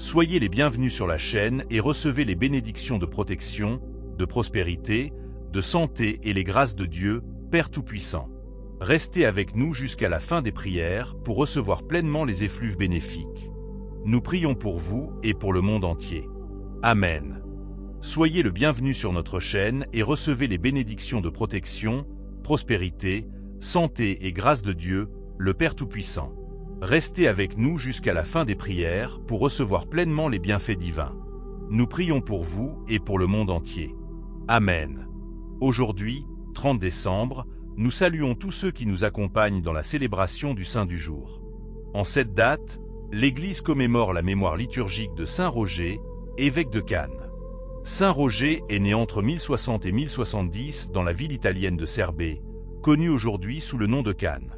Soyez les bienvenus sur la chaîne et recevez les bénédictions de protection, de prospérité, de santé et les grâces de Dieu, Père Tout-Puissant. Restez avec nous jusqu'à la fin des prières pour recevoir pleinement les effluves bénéfiques. Nous prions pour vous et pour le monde entier. Amen. Soyez le bienvenu sur notre chaîne et recevez les bénédictions de protection, prospérité, santé et grâce de Dieu, le Père Tout-Puissant. Restez avec nous jusqu'à la fin des prières pour recevoir pleinement les bienfaits divins. Nous prions pour vous et pour le monde entier. Amen. Aujourd'hui, 30 décembre, nous saluons tous ceux qui nous accompagnent dans la célébration du Saint du jour. En cette date, l'Église commémore la mémoire liturgique de Saint Roger, évêque de Cannes. Saint Roger est né entre 1060 et 1070 dans la ville italienne de Serbie, connue aujourd'hui sous le nom de Cannes.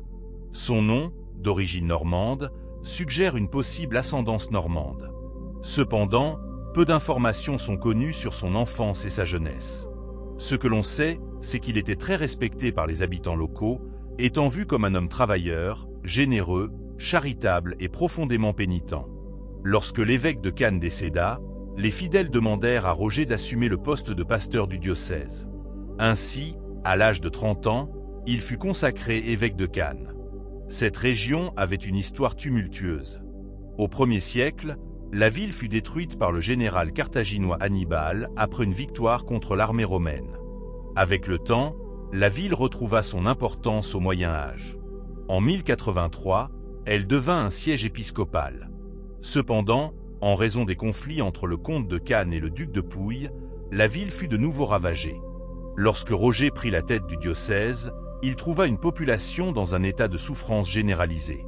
Son nom, d'origine normande, suggère une possible ascendance normande. Cependant, peu d'informations sont connues sur son enfance et sa jeunesse. Ce que l'on sait, c'est qu'il était très respecté par les habitants locaux, étant vu comme un homme travailleur, généreux, charitable et profondément pénitent. Lorsque l'évêque de Cannes décéda, les fidèles demandèrent à Roger d'assumer le poste de pasteur du diocèse. Ainsi, à l'âge de 30 ans, il fut consacré évêque de Cannes. Cette région avait une histoire tumultueuse. Au 1er siècle, la ville fut détruite par le général carthaginois Hannibal après une victoire contre l'armée romaine. Avec le temps, la ville retrouva son importance au Moyen Âge. En 1083, elle devint un siège épiscopal. Cependant, en raison des conflits entre le comte de Cannes et le duc de Pouille, la ville fut de nouveau ravagée. Lorsque Roger prit la tête du diocèse, il trouva une population dans un état de souffrance généralisée.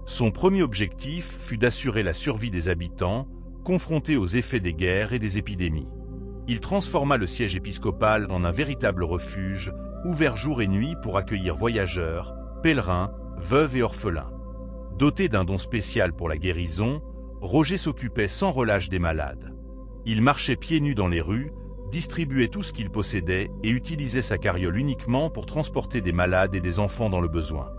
Son premier objectif fut d'assurer la survie des habitants, confrontés aux effets des guerres et des épidémies. Il transforma le siège épiscopal en un véritable refuge, ouvert jour et nuit pour accueillir voyageurs, pèlerins, veuves et orphelins. Doté d'un don spécial pour la guérison, Roger s'occupait sans relâche des malades. Il marchait pieds nus dans les rues, distribuait tout ce qu'il possédait et utilisait sa carriole uniquement pour transporter des malades et des enfants dans le besoin.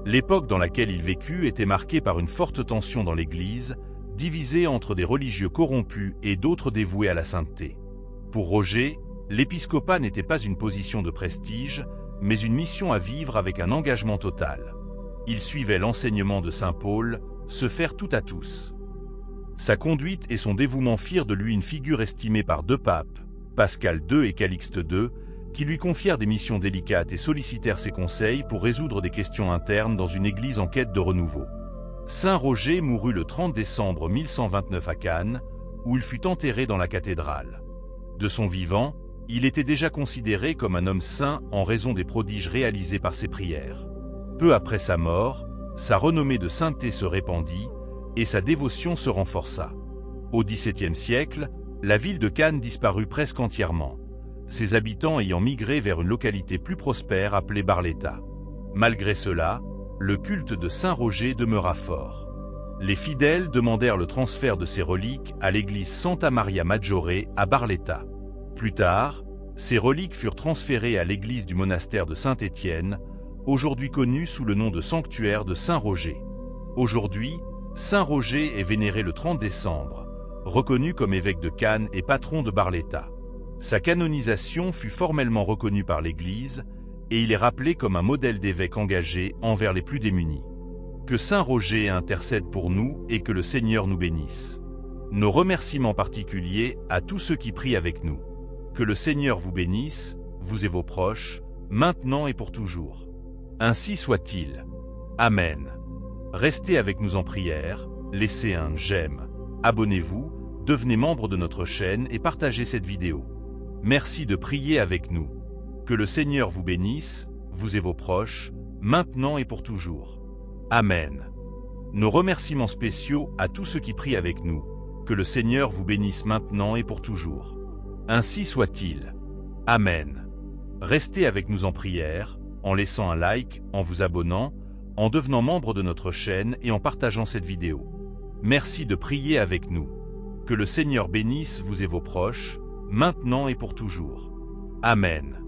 L'époque dans laquelle il vécut était marquée par une forte tension dans l'Église, divisée entre des religieux corrompus et d'autres dévoués à la sainteté. Pour Roger, l'épiscopat n'était pas une position de prestige, mais une mission à vivre avec un engagement total. Il suivait l'enseignement de saint Paul, se faire tout à tous. Sa conduite et son dévouement firent de lui une figure estimée par deux papes, Pascal II et Calixte II, qui lui confièrent des missions délicates et sollicitèrent ses conseils pour résoudre des questions internes dans une église en quête de renouveau. Saint Roger mourut le 30 décembre 1129 à Cannes, où il fut enterré dans la cathédrale. De son vivant, il était déjà considéré comme un homme saint en raison des prodiges réalisés par ses prières. Peu après sa mort, sa renommée de sainteté se répandit et sa dévotion se renforça. Au XVIIe siècle, la ville de Cannes disparut presque entièrement, ses habitants ayant migré vers une localité plus prospère appelée Barletta. Malgré cela, le culte de Saint Roger demeura fort. Les fidèles demandèrent le transfert de ses reliques à l'église Santa Maria Maggiore à Barletta. Plus tard, ces reliques furent transférées à l'église du monastère de Saint-Étienne, aujourd'hui connue sous le nom de sanctuaire de Saint Roger. Aujourd'hui, Saint Roger est vénéré le 30 décembre, reconnu comme évêque de Cannes et patron de Barletta. Sa canonisation fut formellement reconnue par l'Église et il est rappelé comme un modèle d'évêque engagé envers les plus démunis. Que Saint Roger intercède pour nous et que le Seigneur nous bénisse. Nos remerciements particuliers à tous ceux qui prient avec nous. Que le Seigneur vous bénisse, vous et vos proches, maintenant et pour toujours. Ainsi soit-il. Amen. Restez avec nous en prière, laissez un j'aime, abonnez-vous, devenez membre de notre chaîne et partagez cette vidéo. Merci de prier avec nous. Que le Seigneur vous bénisse, vous et vos proches, maintenant et pour toujours. Amen. Nos remerciements spéciaux à tous ceux qui prient avec nous. Que le Seigneur vous bénisse maintenant et pour toujours. Ainsi soit-il. Amen. Restez avec nous en prière, en laissant un like, en vous abonnant, en devenant membre de notre chaîne et en partageant cette vidéo. Merci de prier avec nous. Que le Seigneur bénisse vous et vos proches, maintenant et pour toujours. Amen.